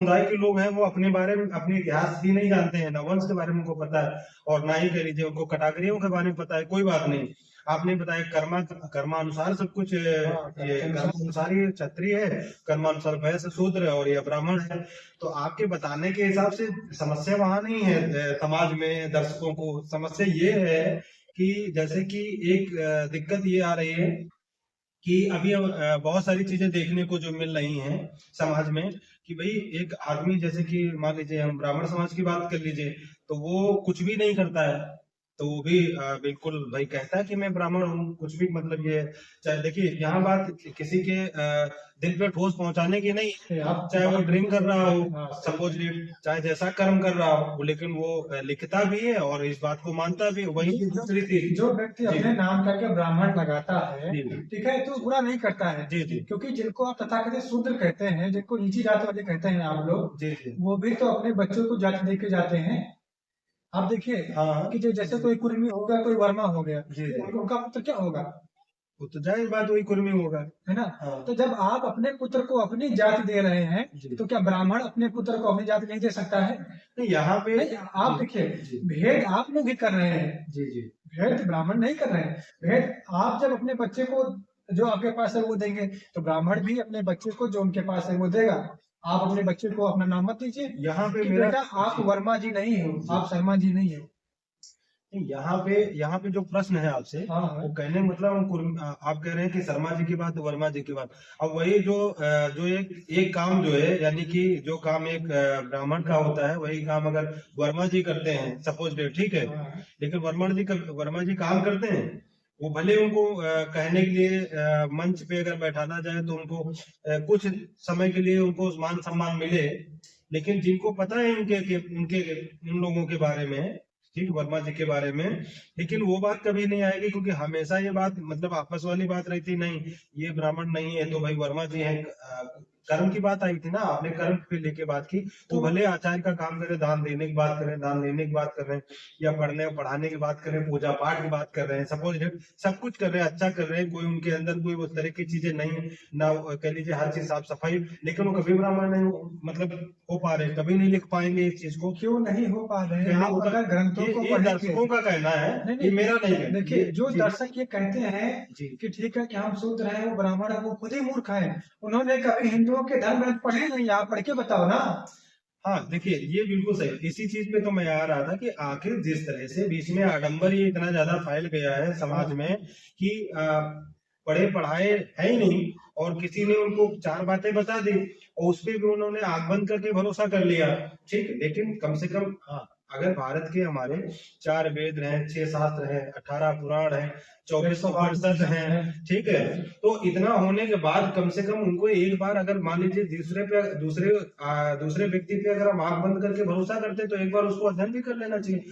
समुदाय के लोग हैं वो अपने बारे में अपने इतिहास भी नहीं जानते हैं, ना वंश के बारे में उनको पता है, और ना ही कह लीजिए उनको कटागरियों के बारे में पता है। कोई बात नहीं, आपने बताया कर्मानुसार सब कुछ, ये कर्मानुसार ये क्षत्रिय है, कर्मानुसार वैश्य शूद्र है और ये ब्राह्मण है। तो आपके बताने के हिसाब से समस्या वहां नहीं है। समाज में दर्शकों को समस्या ये है कि जैसे कि एक दिक्कत ये आ रही है कि अभी बहुत सारी चीजें देखने को जो मिल रही हैं समाज में, कि भाई एक आदमी जैसे कि मान लीजिए हम ब्राह्मण समाज की बात कर लीजिए, तो वो कुछ भी नहीं करता है, तो वो भी बिल्कुल भाई कहता है कि मैं ब्राह्मण हूँ, कुछ भी मतलब ये, चाहे देखिए यहाँ बात किसी के दिल पे ठोस पहुंचाने की नहीं है, चाहे वो ड्रिंक कर रहा हो सपोजली, चाहे जैसा कर्म कर रहा हो, लेकिन वो लिखता भी है और इस बात को मानता भी है। वही दूसरी चीज, जो व्यक्ति अपने नाम करके ब्राह्मण लगाता है, ठीक है, तो बुरा नहीं करता है। जी जी, क्योंकि जिनको आप तथाकथित शूद्र कहते हैं, जिनको नीची जाति वाले कहते हैं आप लोग, जी जी, वो भी तो अपने बच्चों को जाति दे के जाते हैं। आप देखिए हाँ कि जैसे कोई कुर्मी होगा, कोई वर्मा हो गया, जी जी, उनका पुत्र क्या होगा? वो तो जाहिर बात वही कुर्मी होगा। है ना? हाँ तो जब आप अपने पुत्र को अपनी जाति दे रहे हैं, तो क्या ब्राह्मण अपने पुत्र को अपनी जाति नहीं दे सकता है? नहीं, यहाँ पे नहीं, आप देखिए, भेद आप लोग ही कर रहे हैं। जी जी, भेद ब्राह्मण नहीं कर रहे हैं। भेद आप जब अपने बच्चे को जो आपके पास है वो देंगे, तो ब्राह्मण भी अपने बच्चे को जो उनके पास है वो देगा। आप अपने बच्चे को अपना नाम मत दीजिए यहाँ पे कि मेरा बेटा आप वर्मा जी नहीं हो, आप शर्मा जी नहीं हो। यहाँ पे जो प्रश्न है आपसे, हाँ वो कहने का मतलब आप कह रहे हैं कि शर्मा जी की बात, वर्मा जी की बात। अब वही जो एक काम जो है, यानी कि जो काम एक ब्राह्मण का होता है, वही काम अगर वर्मा जी करते हैं सपोज, ठीक है, लेकिन वर्मा जी काम करते हैं, वो भले उनको कहने के लिए मंच पे अगर बैठाना जाए तो उनको कुछ समय के लिए उनको मान सम्मान मिले, लेकिन जिनको पता है उनके उन लोगों के बारे में, ठीक, वर्मा जी के बारे में, लेकिन वो बात कभी नहीं आएगी, क्योंकि हमेशा ये बात मतलब आपस वाली बात रहती, नहीं ये ब्राह्मण नहीं है तो भाई वर्मा जी हैं। कर्म की बात आई थी ना, आपने कर्म पे लेके बात की, तो भले आचार्य का काम करें, दान देने की बात करें, दान लेने की बात कर रहे हैं, या पढ़ने और पढ़ाने की बात करें, पूजा पाठ की बात कर रहे हैं, सपोज सब कुछ कर रहे हैं, अच्छा कर रहे हैं, कोई उनके अंदर कोई उस तरह की चीजें नहीं, ना कह लीजिए हर चीज साफ सफाई, लेकिन वो कभी ब्राह्मण नहीं मतलब हो पा रहे, कभी नहीं लिख पाएंगे इस चीज को। क्यों नहीं हो पा रहे हैं? आप अगर ग्रंथों को ये दर्शकों का कहना है, ये मेरा नहीं है। देखिए, जो दर्शक ये कहते हैं जी कि ठीक है कि हम शूद्र हैं, वो ब्राह्मण है, वो खुद ही मूर्ख है। उन्होंने कभी हिंदुओं के धर्म ग्रंथ पढ़े नहीं, आप पढ़ के बताओ ना। हाँ, देखिए ये बिल्कुल सही, इसी चीज पे तो मैं आ रहा था कि आखिर जिस तरह से बीच में आडंबर ये इतना ज्यादा फैल गया है समाज में कि पढ़े पढ़ाए है ही नहीं, और किसी ने उनको चार बातें बता दी और उस पर भी उन्होंने आंख बंद करके भरोसा कर लिया, ठीक, लेकिन कम से कम हाँ, अगर भारत के हमारे 4 वेद हैं, 6 शास्त्र हैं, 18 पुराण हैं, 24 उपनिषद हैं, ठीक है, तो इतना होने के बाद कम से कम उनको एक बार अगर मान लीजिए दूसरे व्यक्ति पे अगर हम आंख बंद करके भरोसा करते हैं, तो एक बार उसको अध्ययन भी कर लेना चाहिए।